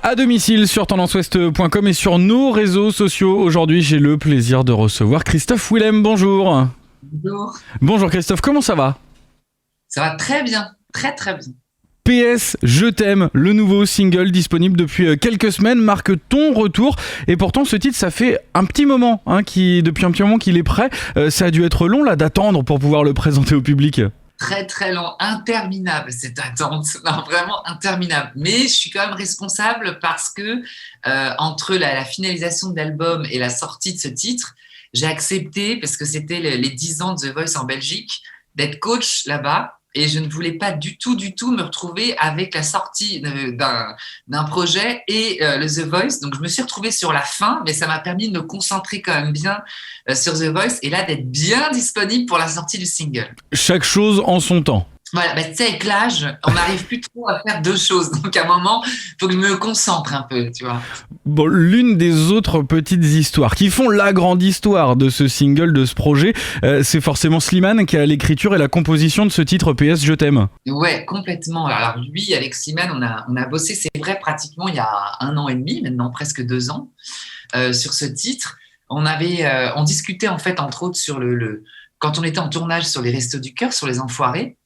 À domicile sur tendanceouest.com et sur nos réseaux sociaux. Aujourd'hui, j'ai le plaisir de recevoir Christophe Willem. Bonjour. Bonjour. Bonjour Christophe, comment ça va ? Ça va très bien, très très bien. PS Je t'aime, le nouveau single disponible depuis quelques semaines, marque ton retour. Et pourtant, ce titre, ça fait un petit moment, depuis un petit moment qu'il est prêt. Ça a dû être long là d'attendre pour pouvoir le présenter au public. Très très long, interminable cette attente, non, vraiment interminable. Mais je suis quand même responsable parce que entre la finalisation de l'album et la sortie de ce titre, j'ai accepté, parce que c'était les 10 ans de The Voice en Belgique, d'être coach là-bas. Et je ne voulais pas du tout me retrouver avec la sortie d'un projet et le The Voice. Donc, je me suis retrouvée sur la fin, mais ça m'a permis de me concentrer quand même bien sur The Voice et là, d'être bien disponible pour la sortie du single. Chaque chose en son temps. Voilà, tu sais, avec l'âge, on n'arrive plus trop à faire deux choses. Donc, à un moment, il faut que je me concentre un peu, tu vois. Bon, l'une des autres petites histoires qui font la grande histoire de ce single, de ce projet, c'est forcément Slimane qui a l'écriture et la composition de ce titre PS Je t'aime. Ouais, complètement. Alors lui, avec Slimane, on a bossé, c'est vrai, pratiquement il y a 1 an et demi, maintenant presque 2 ans, sur ce titre. On discutait en fait, entre autres, sur quand on était en tournage sur les Restos du Cœur, sur Les Enfoirés.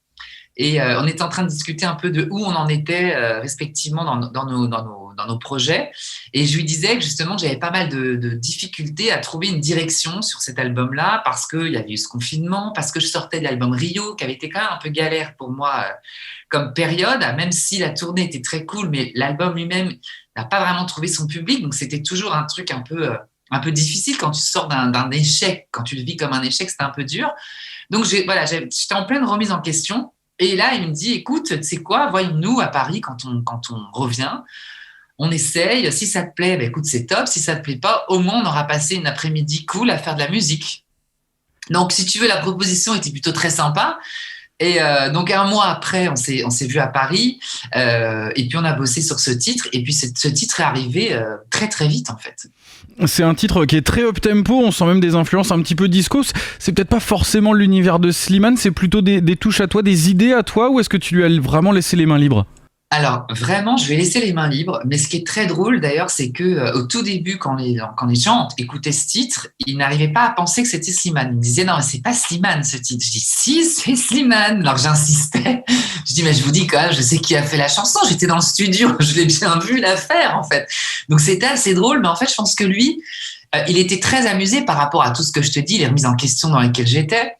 Et on était en train de discuter un peu de où on en était respectivement dans nos projets. Et je lui disais que justement, j'avais pas mal de difficultés à trouver une direction sur cet album-là parce qu'il y avait eu ce confinement, parce que je sortais de l'album Rio, qui avait été quand même un peu galère pour moi comme période, même si la tournée était très cool, mais l'album lui-même n'a pas vraiment trouvé son public. Donc, c'était toujours un truc un peu difficile quand tu sors d'un échec. Quand tu le vis comme un échec, c'était un peu dur. Donc, j'étais en pleine remise en question. Et là, il me dit, écoute, tu sais quoi, voyons-nous à Paris quand on revient. On essaye. Si ça te plaît, écoute, c'est top. Si ça te plaît pas, au moins, on aura passé une après-midi cool à faire de la musique. Donc, si tu veux, la proposition était plutôt très sympa. Et donc, 1 mois après, on s'est vu à Paris. Et puis, on a bossé sur ce titre. Et puis, ce titre est arrivé très, très vite, en fait. C'est un titre qui est très up-tempo, on sent même des influences un petit peu disco. C'est peut-être pas forcément l'univers de Slimane, c'est plutôt des touches à toi, des idées à toi, ou est-ce que tu lui as vraiment laissé les mains libres ? Alors, vraiment, je vais laisser les mains libres. Mais ce qui est très drôle, d'ailleurs, c'est que au tout début, quand les gens écoutaient ce titre, ils n'arrivaient pas à penser que c'était Slimane. Ils me disaient, non, mais c'est pas Slimane, ce titre. Je dis, si, c'est Slimane. Alors, j'insistais. Je dis, mais je vous dis quand même, je sais qui a fait la chanson. J'étais dans le studio. Je l'ai bien vu la faire, en fait. Donc, c'était assez drôle. Mais en fait, je pense que lui, il était très amusé par rapport à tout ce que je te dis, les remises en question dans lesquelles j'étais.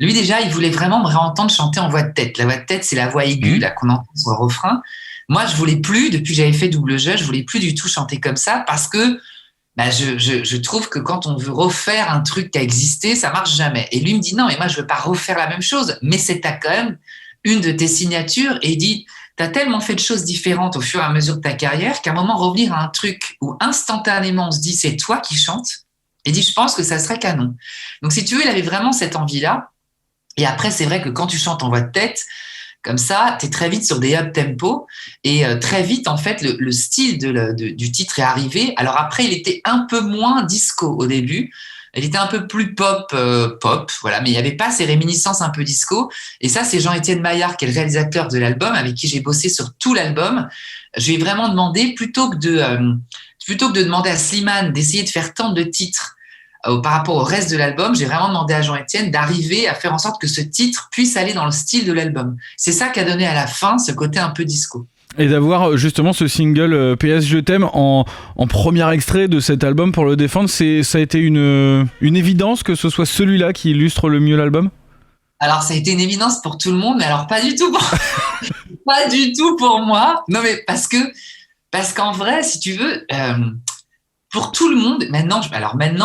Lui, déjà, il voulait vraiment me réentendre chanter en voix de tête. La voix de tête, c'est la voix aiguë là, qu'on entend sur le refrain. Moi, je voulais plus, depuis que j'avais fait double jeu, je voulais plus du tout chanter comme ça parce que je trouve que quand on veut refaire un truc qui a existé, ça marche jamais. Et lui me dit non, mais moi, je veux pas refaire la même chose. Mais c'est quand même une de tes signatures. Et il dit, t'as tellement fait de choses différentes au fur et à mesure de ta carrière qu'à un moment, revenir à un truc où instantanément, on se dit, c'est toi qui chantes. Il dit, je pense que ça serait canon. Donc, si tu veux, il avait vraiment cette envie-là. Et après, c'est vrai que quand tu chantes en voix de tête, comme ça, tu es très vite sur des up-tempo et très vite, en fait, le style du titre est arrivé. Alors après, il était un peu moins disco au début. Il était un peu plus pop, voilà, mais il n'y avait pas ces réminiscences un peu disco. Et ça, c'est Jean-Étienne Maillard, qui est le réalisateur de l'album, avec qui j'ai bossé sur tout l'album. Je lui ai vraiment demandé, plutôt que de demander à Slimane d'essayer de faire tant de titres par rapport au reste de l'album, j'ai vraiment demandé à Jean-Étienne d'arriver à faire en sorte que ce titre puisse aller dans le style de l'album. C'est ça qui a donné à la fin ce côté un peu disco. Et d'avoir justement ce single PS Je t'aime en premier extrait de cet album pour le défendre, ça a été une évidence que ce soit celui-là qui illustre le mieux l'album ? Alors, ça a été une évidence pour tout le monde, mais alors pas du tout pas du tout pour moi. Non, mais parce qu'en vrai, si tu veux... pour tout le monde, maintenant,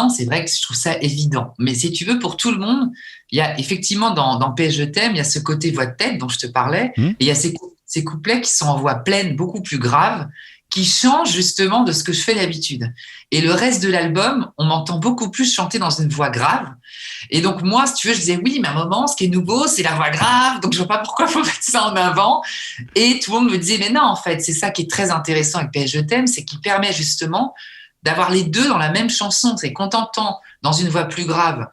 c'est vrai que je trouve ça évident. Mais si tu veux, pour tout le monde, il y a effectivement dans PS Je t'aime, il y a ce côté voix de tête dont je te parlais, et il y a ces couplets qui sont en voix pleine, beaucoup plus graves, qui changent justement de ce que je fais d'habitude. Et le reste de l'album, on m'entend beaucoup plus chanter dans une voix grave. Et donc moi, si tu veux, je disais oui, mais à un moment, ce qui est nouveau, c'est la voix grave, donc je vois pas pourquoi il faut mettre ça en avant. Et tout le monde me disait, mais non, en fait, c'est ça qui est très intéressant avec PS Je t'aime, c'est qu'il permet justement d'avoir les deux dans la même chanson. C'est qu'on t'entend dans une voix plus grave,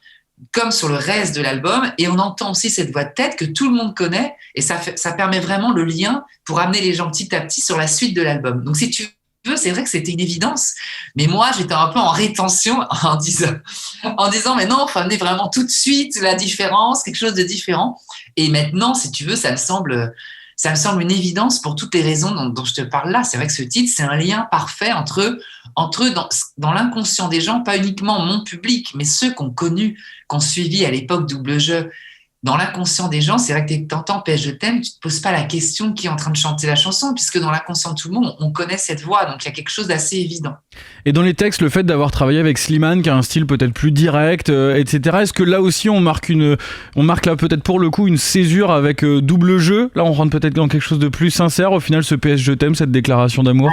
comme sur le reste de l'album, et on entend aussi cette voix de tête que tout le monde connaît, et ça permet vraiment le lien pour amener les gens petit à petit sur la suite de l'album. Donc si tu veux, peu, c'est vrai que c'était une évidence. Mais moi, j'étais un peu en rétention en disant, mais non, il faut amener vraiment tout de suite la différence, quelque chose de différent. Et maintenant, si tu veux, ça me semble une évidence pour toutes les raisons dont je te parle là. C'est vrai que ce titre, c'est un lien parfait entre eux dans l'inconscient des gens, pas uniquement mon public, mais ceux qu'on connu, qu'on suivi à l'époque Double Jeu. Dans l'inconscient des gens, c'est vrai que tu entends PS Je t'aime, tu te poses pas la question qui est en train de chanter la chanson, puisque dans l'inconscient de tout le monde, on connaît cette voix, donc il y a quelque chose d'assez évident. Et dans les textes, le fait d'avoir travaillé avec Slimane, qui a un style peut-être plus direct, etc., est-ce que là aussi on marque là peut-être pour le coup une césure avec Double Jeu? Là on rentre peut-être dans quelque chose de plus sincère, au final, ce PS Je t'aime, cette déclaration d'amour?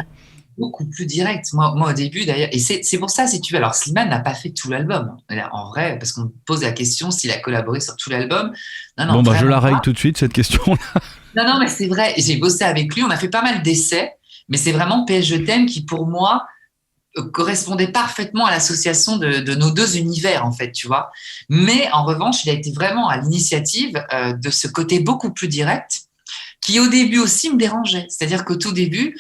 Beaucoup plus direct. Moi, au début, d'ailleurs, et c'est pour ça, si tu veux, alors Slimane n'a pas fait tout l'album. En vrai, parce qu'on me pose la question s'il a collaboré sur tout l'album. Non, Bon, je la règle pas. tout de suite, cette question. Non, mais c'est vrai. J'ai bossé avec lui, on a fait pas mal d'essais, mais c'est vraiment PS Je t'aime qui, pour moi, correspondait parfaitement à l'association de nos deux univers, en fait, tu vois. Mais en revanche, il a été vraiment à l'initiative de ce côté beaucoup plus direct, qui au début aussi me dérangeait. C'est-à-dire qu'au tout début,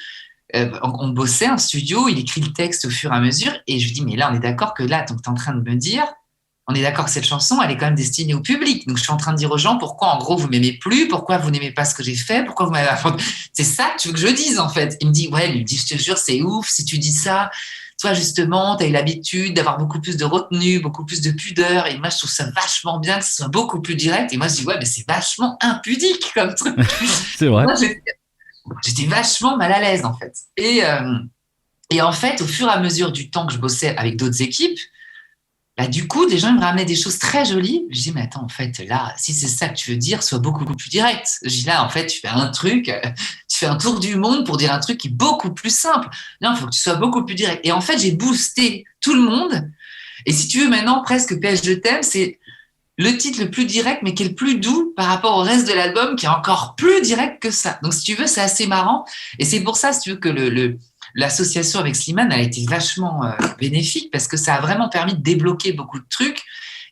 on bossait en studio, il écrit le texte au fur et à mesure, et je lui dis, mais là, on est d'accord que là, donc tu es en train de me dire, on est d'accord que cette chanson, elle est quand même destinée au public. Donc, je suis en train de dire aux gens pourquoi, en gros, vous m'aimez plus, pourquoi vous n'aimez pas ce que j'ai fait, pourquoi vous m'avez... C'est ça que tu veux que je dise, en fait. Il me dit, ouais, je te jure, c'est ouf, si tu dis ça, toi, justement, tu as eu l'habitude d'avoir beaucoup plus de retenue, beaucoup plus de pudeur, et moi, je trouve ça vachement bien que ce soit beaucoup plus direct. Et moi, je dis, ouais, mais c'est vachement impudique comme truc. C'est vrai. Moi, j'étais vachement mal à l'aise, en fait. Et en fait, au fur et à mesure du temps que je bossais avec d'autres équipes, bah, du coup, des gens ils me ramenaient des choses très jolies. Je dis, mais attends, en fait, là, si c'est ça que tu veux dire, sois beaucoup plus direct. Je dis, là, en fait, tu fais un truc, tu fais un tour du monde pour dire un truc qui est beaucoup plus simple. Non, il faut que tu sois beaucoup plus direct. Et en fait, j'ai boosté tout le monde. Et si tu veux, maintenant, presque PS Je t'aime, c'est le titre le plus direct, mais qui est le plus doux par rapport au reste de l'album, qui est encore plus direct que ça. Donc, si tu veux, c'est assez marrant. Et c'est pour ça, si tu veux, que l'association avec Slimane a été vachement bénéfique, parce que ça a vraiment permis de débloquer beaucoup de trucs,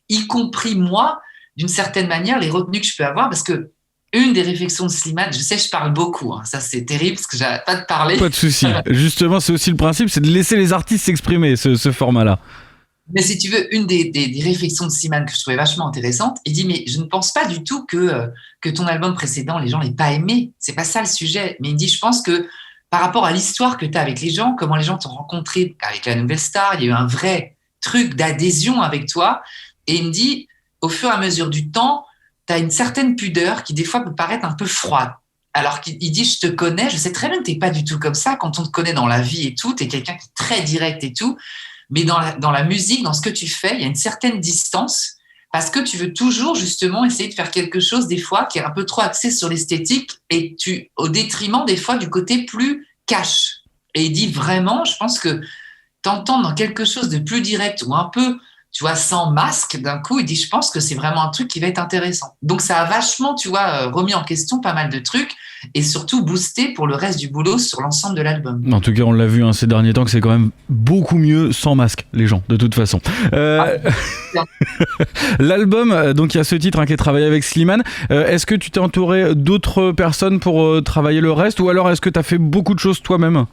y compris moi, d'une certaine manière, les retenues que je peux avoir, parce que une des réflexions de Slimane, je sais, je parle beaucoup, hein, ça c'est terrible, parce que j'arrête pas de parler. Pas de souci. Justement, c'est aussi le principe, c'est de laisser les artistes s'exprimer, ce format-là. Mais si tu veux, une des réflexions de Slimane que je trouvais vachement intéressante, il dit, mais je ne pense pas du tout que ton album précédent, les gens l'aient pas aimé. C'est pas ça le sujet. Mais il dit, je pense que par rapport à l'histoire que tu as avec les gens, comment les gens t'ont rencontré avec la Nouvelle Star, il y a eu un vrai truc d'adhésion avec toi. Et il me dit, au fur et à mesure du temps, tu as une certaine pudeur qui des fois peut paraître un peu froide. Alors qu'il dit, je te connais, je sais très bien que tu n'es pas du tout comme ça. Quand on te connaît dans la vie et tout, tu es quelqu'un qui est très direct et tout. Mais dans la musique, dans ce que tu fais, il y a une certaine distance parce que tu veux toujours justement essayer de faire quelque chose des fois qui est un peu trop axé sur l'esthétique et au détriment des fois du côté plus cash. Et il dit vraiment, je pense que t'entends dans quelque chose de plus direct ou un peu, tu vois, sans masque, d'un coup, il dit, je pense que c'est vraiment un truc qui va être intéressant. Donc, ça a vachement, tu vois, remis en question pas mal de trucs et surtout boosté pour le reste du boulot sur l'ensemble de l'album. En tout cas, on l'a vu ces derniers temps que c'est quand même beaucoup mieux sans masque, les gens, de toute façon. L'album, donc il y a ce titre qui est travaillé avec Slimane. Est-ce que tu t'es entouré d'autres personnes pour travailler le reste ou alors est-ce que tu as fait beaucoup de choses toi-même?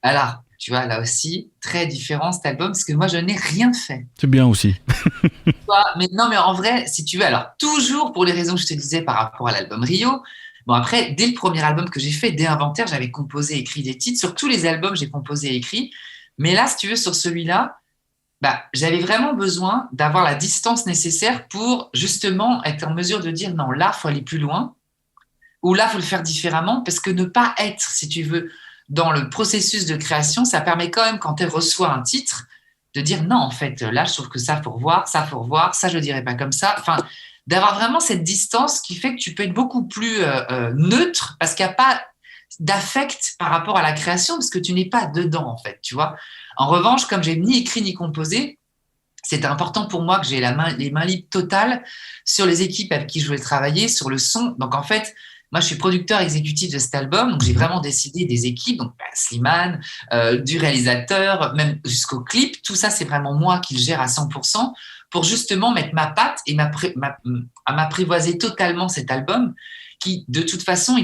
Alors, tu vois, là aussi, très différent cet album, parce que moi, je n'ai rien fait. C'est bien aussi. Mais non, mais en vrai, si tu veux, alors, toujours pour les raisons que je te disais par rapport à l'album Rio, bon, après, dès le premier album que j'ai fait, dès Inventaire, j'avais composé et écrit des titres. Sur tous les albums, j'ai composé et écrit. Mais là, si tu veux, sur celui-là, j'avais vraiment besoin d'avoir la distance nécessaire pour justement être en mesure de dire non, là, il faut aller plus loin, ou là, il faut le faire différemment, parce que ne pas être, si tu veux, dans le processus de création, ça permet quand même, quand elle reçoit un titre, de dire non, en fait, là, je trouve que ça, faut revoir, ça, je ne dirais pas comme ça. Enfin, d'avoir vraiment cette distance qui fait que tu peux être beaucoup plus neutre, parce qu'il n'y a pas d'affect par rapport à la création, parce que tu n'es pas dedans, en fait, tu vois. En revanche, comme j'ai ni écrit ni composé, c'était important pour moi que j'ai les mains libres totales sur les équipes avec qui je voulais travailler, sur le son. Donc, en fait, moi, je suis producteur exécutif de cet album, donc j'ai vraiment décidé des équipes, donc Slimane, du réalisateur, même jusqu'au clip. Tout ça, c'est vraiment moi qui le gère à 100% pour justement mettre ma patte et m'apprivoiser totalement cet album qui, de toute façon,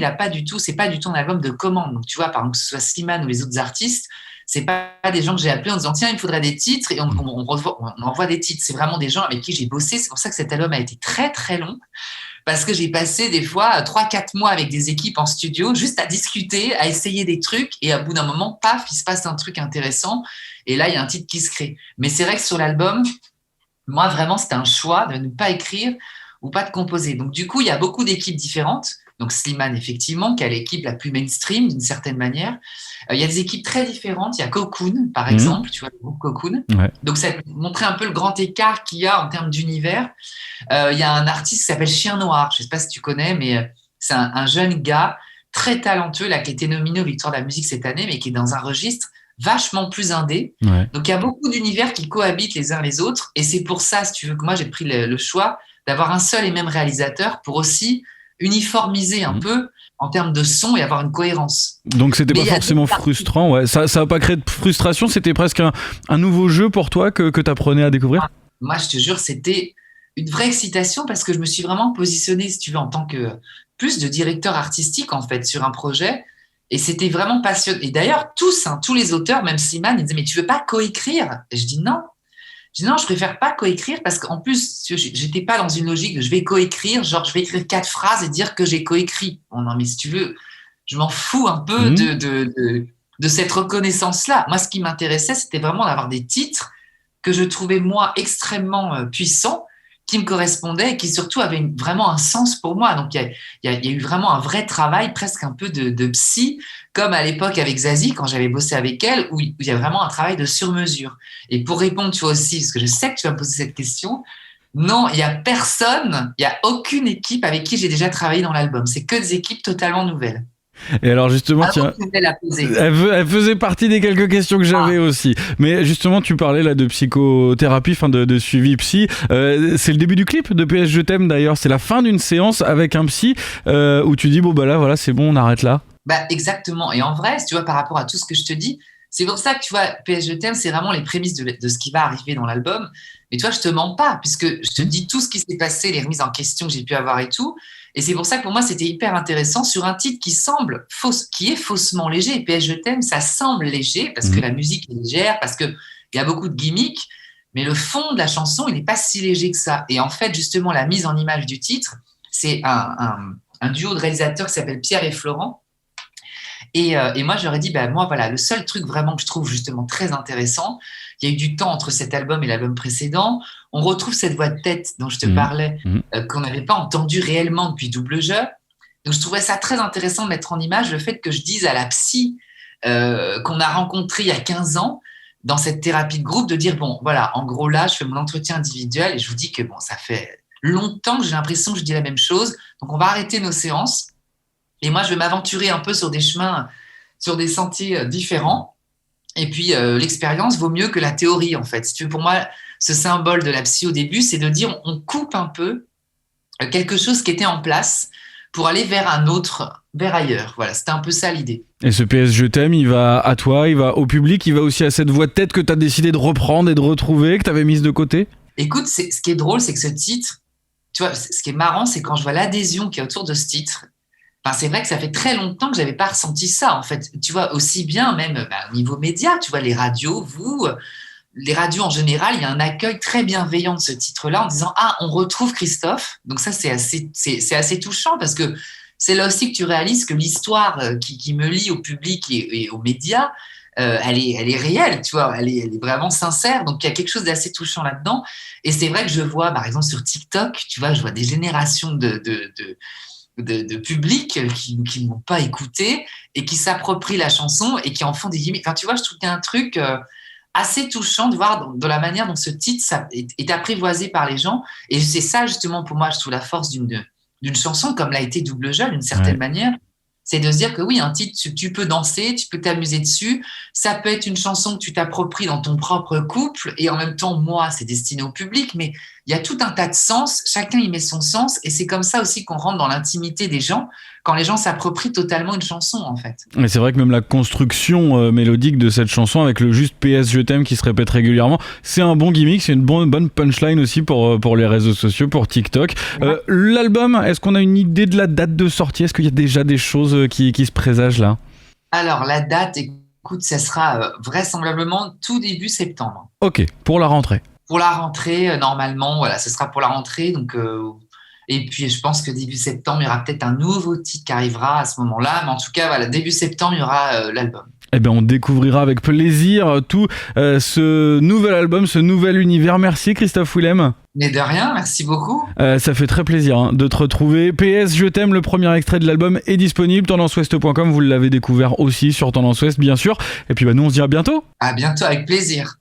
c'est pas du tout un album de commande. Donc, tu vois, par exemple, que ce soit Slimane ou les autres artistes, C'est pas des gens que j'ai appelés en disant tiens, il me faudrait des titres et on envoie des titres. C'est vraiment des gens avec qui j'ai bossé. C'est pour ça que cet album a été très très long. Parce que j'ai passé des fois 3-4 mois avec des équipes en studio, juste à discuter, à essayer des trucs, et à bout d'un moment, paf, il se passe un truc intéressant, et là, il y a un titre qui se crée. Mais c'est vrai que sur l'album, moi, vraiment, c'était un choix de ne pas écrire ou pas de composer. Donc, du coup, il y a beaucoup d'équipes différentes. Donc, Slimane, effectivement, qui est l'équipe la plus mainstream, d'une certaine manière. Il y a des équipes très différentes. Il y a Cocoon, par exemple, tu vois, le groupe Cocoon. Ouais. Donc, ça montrait un peu le grand écart qu'il y a en termes d'univers. Il y a un artiste qui s'appelle Chien Noir. Je ne sais pas si tu connais, mais c'est un jeune gars très talentueux, là, qui a été nominé aux Victoires de la musique cette année, mais qui est dans un registre vachement plus indé. Ouais. Donc, il y a beaucoup d'univers qui cohabitent les uns les autres. Et c'est pour ça, si tu veux, que moi, j'ai pris le choix d'avoir un seul et même réalisateur pour aussi uniformiser un peu en termes de son et avoir une cohérence. Donc c'était pas forcément frustrant, ouais. Ça a pas créé de frustration, c'était presque un nouveau jeu pour toi que tu apprenais à découvrir? Moi, je te jure, c'était une vraie excitation parce que je me suis vraiment positionnée, si tu veux, en tant que plus de directeur artistique, en fait, sur un projet. Et c'était vraiment passionnant. Et d'ailleurs, tous les auteurs, même Slimane, ils disaient, mais tu veux pas coécrire? Et je dis non. Je dis non, je préfère pas coécrire parce qu'en plus, j'étais pas dans une logique de je vais coécrire, genre je vais écrire 4 phrases et dire que j'ai coécrit. Bon, non, mais si tu veux, je m'en fous un peu de cette reconnaissance-là. Moi, ce qui m'intéressait, c'était vraiment d'avoir des titres que je trouvais, moi, extrêmement puissants, qui me correspondaient et qui surtout avaient vraiment un sens pour moi. Donc, il y a eu vraiment un vrai travail, presque un peu de psy, comme à l'époque avec Zazie, quand j'avais bossé avec elle, où il y a vraiment un travail de sur-mesure. Et pour répondre, tu vois aussi, parce que je sais que tu vas me poser cette question, non, il n'y a personne, il n'y a aucune équipe avec qui j'ai déjà travaillé dans l'album. C'est que des équipes totalement nouvelles. Et alors justement, tiens, elle faisait partie des quelques questions que j'avais aussi. Mais justement, tu parlais là de psychothérapie, enfin de suivi psy. C'est le début du clip de PS Je t'aime d'ailleurs. C'est la fin d'une séance avec un psy où tu dis bon bah là voilà c'est bon, on arrête là. Bah exactement. Et en vrai, tu vois, par rapport à tout ce que je te dis, c'est pour ça que tu vois, PS Je t'aime, c'est vraiment les prémices de ce qui va arriver dans l'album. Mais toi, je te mens pas, puisque je te dis tout ce qui s'est passé, les remises en question que j'ai pu avoir et tout. Et c'est pour ça que pour moi, c'était hyper intéressant sur un titre qui semble qui est faussement léger. PS Je t'aime, ça semble léger parce que la musique est légère, parce qu'il y a beaucoup de gimmicks, mais le fond de la chanson, il n'est pas si léger que ça. Et en fait, justement, la mise en image du titre, c'est un duo de réalisateurs qui s'appelle Pierre et Florent. Et moi, j'aurais dit, moi, voilà, le seul truc vraiment que je trouve justement très intéressant, il y a eu du temps entre cet album et l'album précédent. On retrouve cette voix de tête dont je te parlais, qu'on n'avait pas entendu réellement depuis Double Jeu. Donc, je trouvais ça très intéressant de mettre en image le fait que je dise à la psy qu'on a rencontrée il y a 15 ans, dans cette thérapie de groupe, de dire, bon, voilà, en gros, là, je fais mon entretien individuel et je vous dis que, bon, ça fait longtemps que j'ai l'impression que je dis la même chose. Donc, on va arrêter nos séances. Et moi, je vais m'aventurer un peu sur des chemins, sur des sentiers différents. Et puis, l'expérience vaut mieux que la théorie, en fait. Si tu veux, pour moi, ce symbole de la psy au début, c'est de dire on coupe un peu quelque chose qui était en place pour aller vers vers ailleurs. Voilà, c'était un peu ça l'idée. Et ce PS Je t'aime, il va à toi, il va au public, il va aussi à cette voix de tête que tu as décidé de reprendre et de retrouver, que tu avais mise de côté? Écoute, ce qui est drôle, c'est que ce titre, tu vois, ce qui est marrant, c'est quand je vois l'adhésion qui est autour de ce titre. Enfin, c'est vrai que ça fait très longtemps que j'avais pas ressenti ça, en fait. Tu vois, aussi bien même au niveau média, tu vois, les radios, les radios en général, il y a un accueil très bienveillant de ce titre-là en disant « Ah, on retrouve Christophe ». Donc ça, c'est assez touchant parce que c'est là aussi que tu réalises que l'histoire qui me lie au public et aux médias, elle est réelle, tu vois, elle est vraiment sincère. Donc il y a quelque chose d'assez touchant là-dedans. Et c'est vrai que je vois, par exemple, sur TikTok, tu vois, je vois des générations de public qui ne m'ont pas écouté et qui s'approprient la chanson et qui en font des gimmicks. Enfin, tu vois, je trouve qu'il y a un truc assez touchant de voir dans la manière dont ce titre est apprivoisé par les gens. Et c'est ça, justement, pour moi, je trouve la force d'une chanson, comme l'a été Double Jeu, d'une certaine manière. C'est de se dire que oui, un titre, tu peux danser, tu peux t'amuser dessus. Ça peut être une chanson que tu t'appropries dans ton propre couple. Et en même temps, moi, c'est destiné au public. Mais il y a tout un tas de sens. Chacun y met son sens. Et c'est comme ça aussi qu'on rentre dans l'intimité des gens, quand les gens s'approprient totalement une chanson, en fait. Mais c'est vrai que même la construction mélodique de cette chanson, avec le juste PS Je t'aime qui se répète régulièrement, c'est un bon gimmick, c'est une bonne punchline aussi pour les réseaux sociaux, pour TikTok. L'album, est-ce qu'on a une idée de la date de sortie? Est-ce qu'il y a déjà des choses qui se présagent là? Alors, la date, écoute, ça sera vraisemblablement tout début septembre. Ok, pour la rentrée. Pour la rentrée, normalement, voilà, ce sera pour la rentrée. Donc, et puis, je pense que début septembre, il y aura peut-être un nouveau titre qui arrivera à ce moment-là. Mais en tout cas, voilà, début septembre, il y aura l'album. Eh bien, on découvrira avec plaisir tout ce nouvel album, ce nouvel univers. Merci Christophe Willem. Mais de rien, merci beaucoup. Ça fait très plaisir de te retrouver. PS, je t'aime, le premier extrait de l'album est disponible. TendanceOuest.com, vous l'avez découvert aussi sur Tendance Ouest, bien sûr. Et puis nous, on se dit à bientôt. À bientôt, avec plaisir.